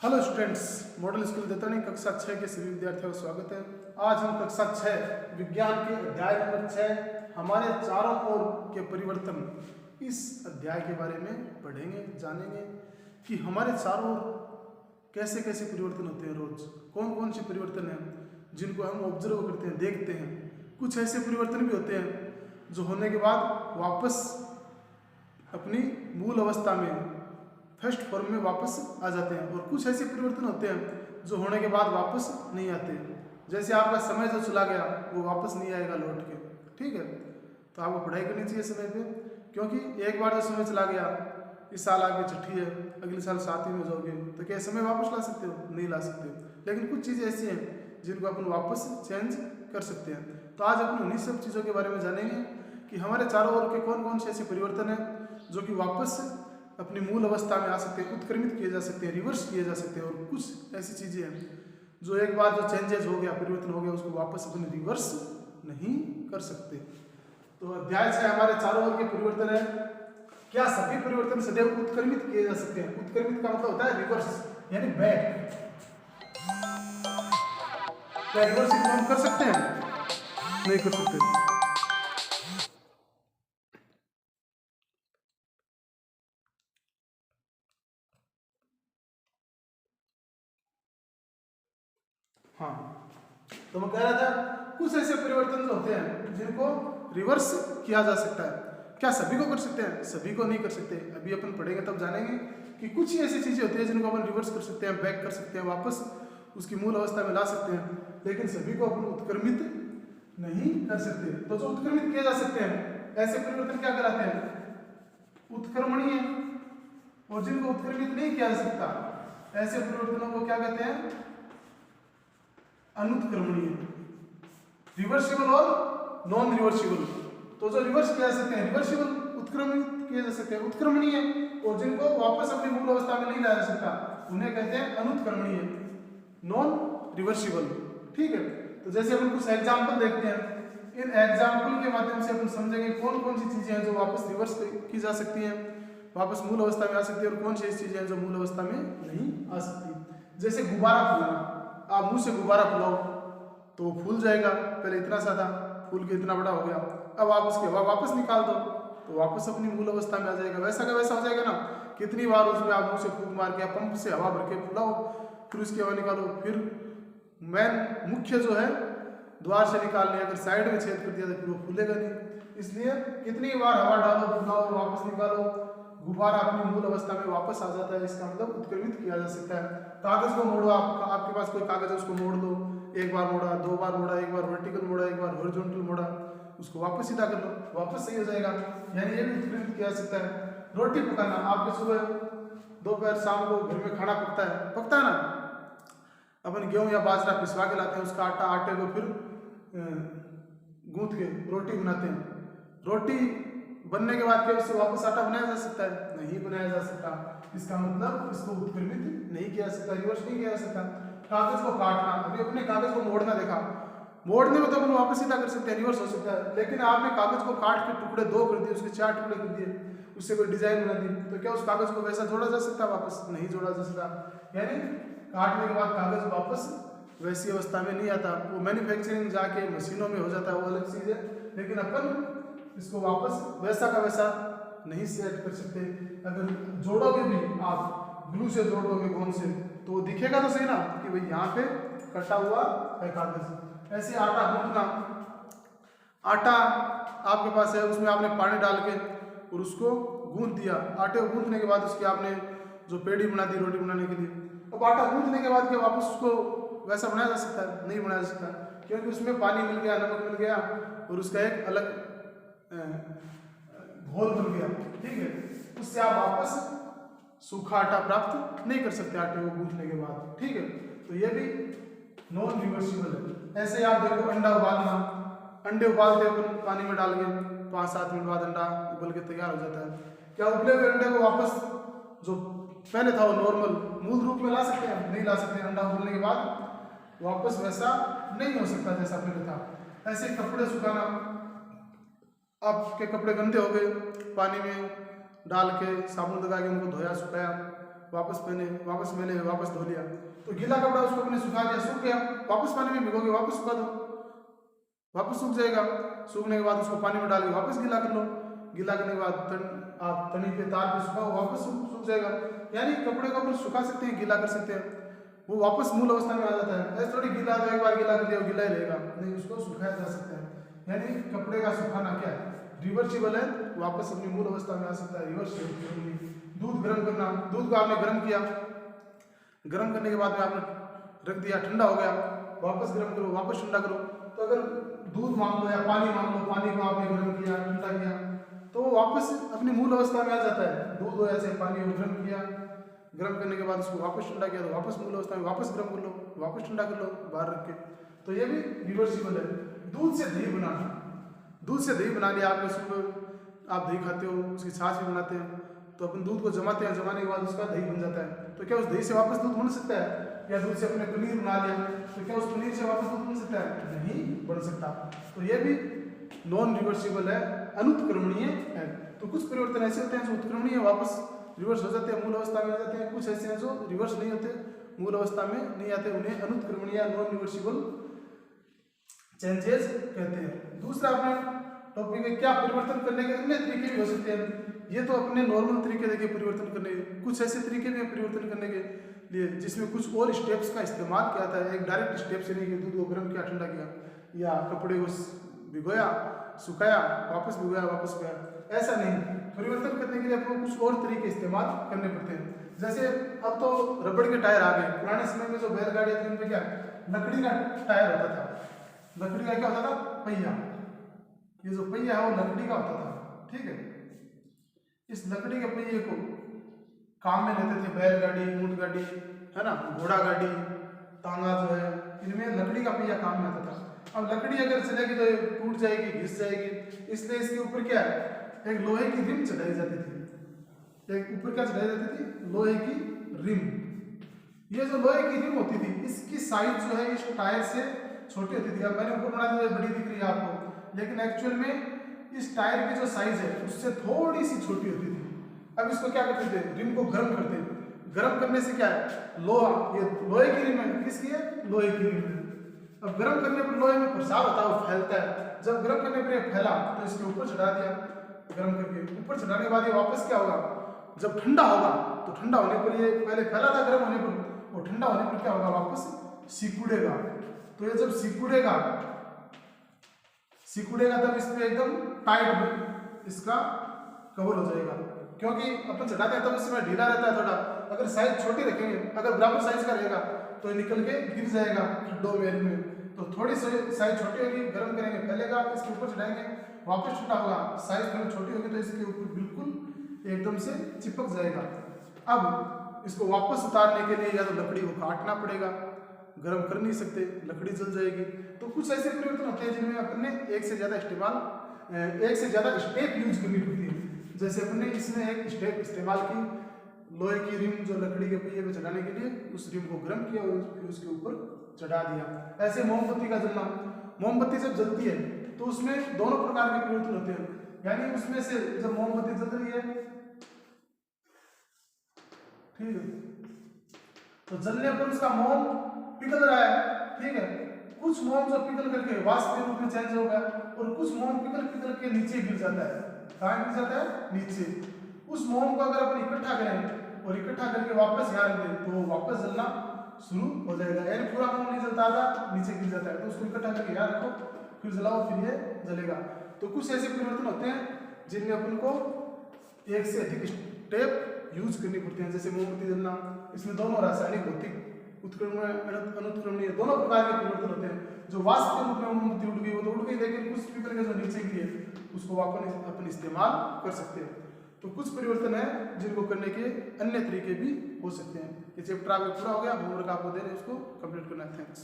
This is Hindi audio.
हेलो स्टूडेंट्स, मॉडल स्कूल दैतानी कक्षा 6 के सभी विद्यार्थियों का स्वागत है। आज हम कक्षा 6 विज्ञान के अध्याय नंबर 6 हमारे चारों ओर के परिवर्तन इस अध्याय के बारे में पढ़ेंगे, जानेंगे कि हमारे चारों ओर कैसे कैसे परिवर्तन होते हैं। रोज कौन कौन से परिवर्तन हैं जिनको हम ऑब्जर्व करते हैं, देखते हैं। कुछ ऐसे परिवर्तन भी होते हैं जो होने के बाद वापस अपनी मूल अवस्था में फर्स्ट फॉर्म में वापस आ जाते हैं, और कुछ ऐसे परिवर्तन होते हैं जो होने के बाद वापस नहीं आते। जैसे आपका समय जो चला गया वो वापस नहीं आएगा लौट के, ठीक है। तो आपको पढ़ाई करनी चाहिए समय पे, क्योंकि एक बार जो समय चला गया, इस साल आपकी छठी है, अगले साल 7वीं में जाओगे तो क्या समय वापस ला सकते हो? नहीं ला सकते हो। लेकिन कुछ चीज़ें ऐसी हैं जिनको अपन वापस चेंज कर सकते हैं। तो आज अपन उन्हीं सब चीज़ों के बारे में जानेंगे कि हमारे चारों ओर के कौन कौन से ऐसे परिवर्तन हैं जो कि वापस अपनी मूल अवस्था में आ सकते हैं, उत्क्रमित किए जा सकते हैं, रिवर्स किए जा सकते हैं। और कुछ ऐसी चीज़ें हैं जो एक बार जो चेंजेस हो गया, परिवर्तन हो गया, उसको वापस अपने रिवर्स नहीं कर सकते। तो अध्याय 6 हमारे चारों ओर के परिवर्तन है। क्या सभी परिवर्तन सदैव उत्क्रमित किए जा सकते हैं? उत्क्रमित का मतलब होता है रिवर्स, यानी बैक। क्या रिवर्स हम कर सकते हैं? नहीं कर सकते। हाँ, तो मैं कह रहा था कुछ ऐसे परिवर्तन जो होते हैं जिनको रिवर्स किया जा सकता है। क्या सभी को कर सकते हैं? सभी को नहीं कर सकते। अभी अपन पढ़ेंगे तब जानेंगे कि कुछ ही ऐसी चीजें होती हैं जिनको अपन रिवर्स कर सकते हैं, बैक कर सकते हैं, वापस उसकी मूल अवस्था में ला सकते हैं। लेकिन सभी को अपन उत्क्रमित नहीं कर सकते। तो जो उत्क्रमित किए जा सकते हैं ऐसे परिवर्तन क्या कहलाते हैं? उत्क्रमणीय। और जिनको उत्क्रमित नहीं किया जा सकता ऐसे परिवर्तनों को क्या कहते हैं? अनुत्क्रमणीय। रिवर्सिबल और नॉन रिवर्सिबल। तो जो रिवर्स किया जा सकते हैं रिवर्सिबल, उत्क्रमित किए जा सकते हैं उत्क्रमणीय, और जिनको वापस अपनी मूल अवस्था में नहीं लाया जा सकता उन्हें कहते हैं अनुत्क्रमणीय, नॉन रिवर्सिबल, ठीक है। तो जैसे अपन कुछ एग्जाम्पल देखते हैं, इन एग्जाम्पल के माध्यम से अपन समझेंगे कौन कौन सी चीजें हैं जो वापस रिवर्स की जा सकती हैं, वापस मूल अवस्था में आ सकती है, और कौन सी ऐसी चीजें हैं जो मूल अवस्था में नहीं आ सकती। जैसे गुब्बारा फुलाना। आप मुंह से गुब्बारा फुलाओ तो वो फूल जाएगा। पहले इतना सा था, फूल के इतना बड़ा हो गया। अब आप उसकी हवा वापस निकाल दो तो वापस अपनी मूल अवस्था में आ जाएगा। वैसा का वैसा हो जाएगा ना। कितनी बार उसमें आप मुंह से फूंक मार के, पंप से हवा भर के फुलाओ, फिर उसकी हवा निकालो। फिर मेन मुख्य जो है द्वार से निकालने, अगर साइड में छेद कर दिया तो फिर वो फूलेगा नहीं। इसलिए कितनी बार हवा डालो, फुलाओ, वापस निकालो, गुब्बारा अपनी मूल अवस्था में वापस आ जाता है। इसका मतलब उत्क्रमित किया जा सकता है। कागज को मोड़ो, आपके पास कोई कागज है उसको मोड़ दो। एक बार मोड़ा, दो बार मोड़ा, एक बार वर्टिकल मोड़ा, एक बार हॉरिजॉन्टल मोड़ा, उसको वापस सीधा कर लो, वापस सही हो जाएगा। यानी ये भी उत्क्रमित किया जा सकता है। रोटी पकाना। आपके सुबह, दोपहर, शाम को घर में खाना पकता है ना। अपन गेहूं या बाजरा पिसवा के लाते हैं, उसका आटे को फिर गूंथ के रोटी बनाते हैं। रोटी बनने के बाद क्या उससे वापस आटा बनाया जा सकता है? नहीं बनाया जा सकता। इसका मतलब इसको उत्क्रमित नहीं किया जा सकता, रिवर्स नहीं किया जा सकता। कागज को काटना। अभी अपने कागज को मोड़ना देखा, मोड़ने में तो अपन वापस सीधा कर सकते हैं, रिवर्स हो सकता है। लेकिन आपने कागज को काट के टुकड़े 2 कर दिए, उसके 4 टुकड़े कर दिए, उससे कोई डिजाइन बना दी, तो क्या उस कागज को वैसा जोड़ा जा सकता? वापस नहीं जोड़ा जा सकता। यानी काटने के बाद कागज वापस वैसी अवस्था में नहीं आता। वो मैन्युफैक्चरिंग जाके मशीनों में हो जाता है, वो अलग चीज है। लेकिन अपन इसको वापस वैसा का वैसा नहीं सेट कर सकते। अगर जोड़ोगे भी आप, ग्लू से जोड़ोगे गोंद से, तो वो दिखेगा तो सही ना कि भाई यहाँ पे कटा हुआ है कागज। ऐसे आटा गूंथना। आटा आपके पास है, उसमें आपने पानी डाल के और उसको गूंथ दिया। आटे को गूंथने के बाद उसकी आपने जो पेड़ी बना दी रोटी बनाने के लिए। अब आटा गूंथने के बाद क्या वापस उसको वैसा बनाया जा सकता है? नहीं बनाया जा सकता, क्योंकि उसमें पानी मिल गया, नमक मिल गया, और उसका एक अलग घोल बन गया, ठीक है। उससे आप वापस सूखा आटा प्राप्त नहीं कर सकते आटे को गूंथने के बाद, ठीक है। तो ये भी नॉन रिवर्सिबल है। ऐसे आप देखो अंडा उबालना। अंडे उबालते अपन पानी में डाल के, 5-7 मिनट बाद अंडा उबल के तैयार हो जाता है। क्या उबले हुए अंडे को वापस जो पहले था वो नॉर्मल मूल रूप में ला सकते हैं? नहीं ला सकते। अंडा उबलने के बाद वापस वैसा नहीं हो सकता जैसा पहले था। ऐसे कपड़े सुखाना। आपके कपड़े गंदे हो गए, पानी में डाल के साबुन लगा के उनको धोया, सुखाया, वापस पहने, वापस मैले, वापस धो लिया। तो गीला कपड़ा उसको अपने सुखा दिया, सूख गया, वापस पानी में भिगोगे, वापस सुखा दो, वापस सूख जाएगा। सूखने के बाद उसको पानी में डाल के वापस गीला कर लो, गीला करने के बाद आप तनी पे तार पे सुखाओ, वापस सूख जाएगा। यानी कपड़े को अपन सुखा सकते हैं, गीला कर सकते हैं, वो वापस मूल अवस्था में आ जाता है। ऐसे थोड़ी गीला तो एक बार गीला कर दिया गीला ही रहेगा, नहीं, उसको सुखाया जा सकता है। यानी कपड़े का सुखाना क्या है, रिवर्सिबल है, वापस अपनी मूल अवस्था में आ सकता है, रिवर्सिबल। दूध गर्म करना, दूध को आपने गर्म किया, गर्म करने के बाद में आपने रख दिया, ठंडा हो गया, वापस गर्म करो, वापस ठंडा करो। तो अगर दूध मान लो या पानी मान लो, पानी को आपने गर्म किया, ठंडा किया, तो वापस अपनी मूल अवस्था में आ जाता है। दूध हो ऐसे, पानी को गर्म किया, गर्म करने के बाद उसको वापस ठंडा किया, तो वापस मूल अवस्था में, वापस गर्म कर लो, वापस ठंडा कर लो बाहर रख के। तो ये भी रिवर्सिबल है। दूध से दही बनाना, दूध से दही बना लिया आपने, सुबह आप दही खाते हो, उसकी छाछ भी बनाते हैं, तो अपन दूध को जमाते हैं, जमाने के बाद उसका दही बन जाता है। तो क्या उस दही से वापस दूध बन सकता है? या दूध से अपने पनीर बना लिया, तो क्या उस पनीर से वापस दूध बन सकता है? नहीं बन सकता। तो ये भी नॉन रिवर्सिबल है, अनुत्क्रमणीय है। तो कुछ परिवर्तन ऐसे होते हैं जो उत्क्रमणीय वापस रिवर्स हो जाते हैं, मूल अवस्था में आ जाते हैं। कुछ ऐसे हैं जो रिवर्स नहीं होते, मूल अवस्था में नहीं आते, उन्हें अनुत्क्रमणीय नॉन रिवर्सिबल चेंजेस कहते हैं। दूसरा अपना टॉपिक है क्या परिवर्तन करने के अन्य तरीके भी हो सकते हैं। ये तो अपने नॉर्मल तरीके देखे परिवर्तन करने के, कुछ ऐसे तरीके भी हैं परिवर्तन करने के लिए जिसमें कुछ और स्टेप्स का इस्तेमाल किया जाता है। एक डायरेक्ट स्टेप से नहीं कि दूध को गर्म किया, ठंडा किया, या कपड़े को भिगोया, सुखाया, वापस भिगोया, वापस सुखाया, ऐसा नहीं। परिवर्तन करने के लिए आपको कुछ और तरीके इस्तेमाल करने पड़ते हैं। जैसे अब तो रबड़ के टायर आ गए, पुराने समय में जो बैलगाड़ी थी उनमें क्या लकड़ी का टायर होता था। लकड़ी का क्या होता था? पहिया। ये जो पहिया है वो लकड़ी का होता था, ठीक है। इस लकड़ी के पहिए को काम में लेते थे बैलगाड़ी, ऊंट गाड़ी, है ना, घोड़ा गाड़ी, तांगा जो है, इनमें लकड़ी का पहिया काम में आता था। अब लकड़ी अगर चलेगी तो टूट जाएगी, घिस जाएगी, इसलिए इसके ऊपर क्या है, एक लोहे की रिम चढ़ाई जाती थी। एक ऊपर क्या चढ़ाई जाती थी? लोहे की रिम। ये जो लोहे की रिम होती थी, इसकी साइज जो है इस टायर से छोटी होती थी। अब मैंने ऊपर बना दिया, बड़ी दिख रही है आपको, लेकिन एक्चुअल में इस टायर की जो साइज है उससे थोड़ी सी छोटी होती थी। अब इसको क्या करते थे? रिम को गर्म करते थे। गर्म करने से क्या है, लोहा, ये लोहे की रिम है, किसकी है? लोहे की रिम है। अब गर्म करने पर लोहे में प्रसार होता है, वो फैलता है। जब गर्म करने पर ये फैला तो इसके ऊपर चढ़ा दिया, गर्म करके ऊपर चढ़ाने के बाद ये वापस क्या होगा, जब ठंडा होगा तो ठंडा होने पर ये पहले फैला था गर्म होने पर, और ठंडा होने पर क्या होगा, वापस सिकुड़ेगा। तो ये जब सिकुड़ेगा तब इस पे एकदम टाइट इसका कवर हो जाएगा, क्योंकि अपन चढ़ाते हैं तब इसमें ढीला रहता है थोड़ा। अगर साइज छोटी रखेंगे, अगर बराबर साइज का रहेगा तो ये निकल के गिर जाएगा खड्डों में। तो थोड़ी साइज छोटी होगी, गर्म करेंगे, फैलेगा, इसके ऊपर चढ़ाएंगे, वापस ठंडा होगा, साइज थोड़ी छोटी होगी तो इसके ऊपर बिल्कुल एकदम से चिपक जाएगा। अब इसको वापस उतारने के लिए या तो लकड़ी को काटना पड़ेगा, गर्म कर नहीं सकते, लकड़ी जल जाएगी। तो कुछ ऐसे परिवर्तन होते हैं जिनमें अपने एक से ज़्यादा स्टेप यूज करनी पड़ती है। जैसे अपने इसमें एक स्टेप इस्तेमाल की, लोहे की रिम जो लकड़ी के पहिए पे चढ़ाने के लिए, उस रिम को गर्म किया और फिर उसके ऊपर चढ़ा दिया। ऐसे मोमबत्ती का जलना, मोमबत्ती जब जलती है तो उसमें दोनों प्रकार के परिवर्तन होते हैं। यानी उसमें से जब मोमबत्ती जल रही है, ठीक है, तो जलने पर उसका मोम पिघल रहा है, ठीक है। कुछ मोम जो पिघल करके वाष्प के रूप में चेंज होगा और कुछ मोम पिघल के नीचे गिर जाता है। कहाँ गिर जाता है? नीचे। उस मोम को अगर अपन इकट्ठा करें और इकट्ठा करके वापस यहाँ रख दें तो वो वापस जलना शुरू हो जाएगा। यानी पूरा मोम नहीं जलता था, नीचे गिर जाता है, तो उसको इकट्ठा करके यहाँ रखो, फिर जलाओ, फिर ये जलेगा। तो कुछ ऐसे परिवर्तन होते हैं जिनमें अपन को एक से अधिक स्टेप यूज करनी पड़ती हैं। जैसे मोमबत्ती जलना, इसमें दोनों रासायनिक, भौतिक, उत्क्रमणीय, अनुत्क्रमणीय दोनों प्रकार के परिवर्तन होते हैं। जो वाष्प के रूप में मोमबत्ती उड़ गई वो तो उड़ गई, लेकिन कुछ पिघल के जो नीचे गिरी है उसको वापस अपन इस्तेमाल कर सकते हैं। तो कुछ परिवर्तन है जिनको करने के अन्य तरीके भी हो सकते हैं। ये चैप्टर आपका पूरा हो गया, होमवर्क आपको दे रहे हैं, उसको कंप्लीट करना है। थैंक्स।